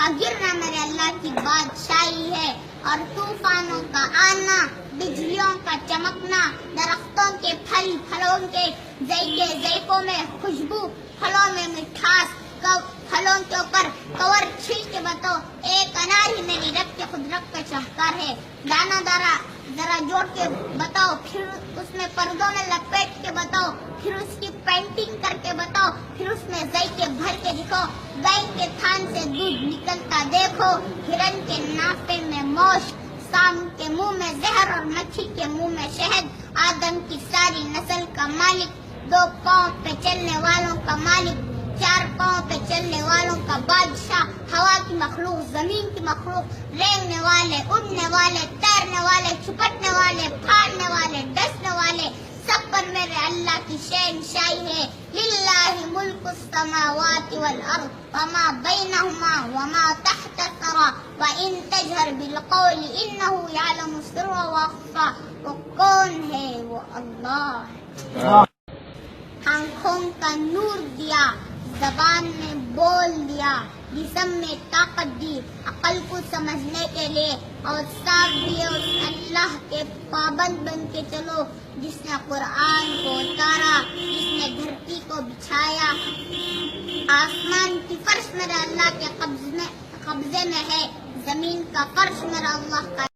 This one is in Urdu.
کا گرنا میرے اللہ کی بادشاہی ہے، اور طوفانوں کا آنا، بجلیوں کا چمکنا، درختوں کے پھلوں کے ذائقوں میں خوشبو، پھلوں میں مٹھاس، پھلوں کے اوپر کور چھیل کے بتاؤ، ایک انار ہی میری رب کے قدرت کا شاہکار ہے۔ دانا دارا ذرا جوڑ کے بتاؤ، پھر اس میں پردوں میں لپیٹ کے بتاؤ، پھر اس کی پینٹنگ کر کے بتاؤ، پھر اس میں ذائقے بھر کے دکھاؤ۔ گائے کے تھان سے دودھ نکلتا دیکھو، ہرن کے نافے میں موش، سام کے منہ میں زہر اور مچھی کے منہ میں شہد، آدم کی ساری نسل کا مالک، 2 پاؤں پہ چلنے والوں کا مالک، 4 پاؤں پہ چلنے والوں کا بادشاہ، ہوا کی مخلوق، زمین کی مخلوق، رینگنے والے، اڑنے والے، تیرنے والے، چھپٹنے والے، پھاڑنے والے، ڈسنے والے، سب پر میرے اللہ کی شہنشاہی ہے۔ للہ ملک السماوات والارض وما بینہما وما تحت الثری وان تجہر بالقول انہ یعلم السر واخفی۔ وہ کون ہے؟ وہ اللہ۔ آنکھوں کا نور دیا، زبان میں بول دیا، جسم میں طاقت دی، عقل کو سمجھنے کے لیے، اور صاف دیے، اس اللہ کے پابند بن کے چلو جس نے قرآن کو اتارا، جس نے دھرتی کو بچھایا۔ آسمان کی فرش میرے اللہ کے قبضے میں ہے، زمین کا فرش میرا اللہ کا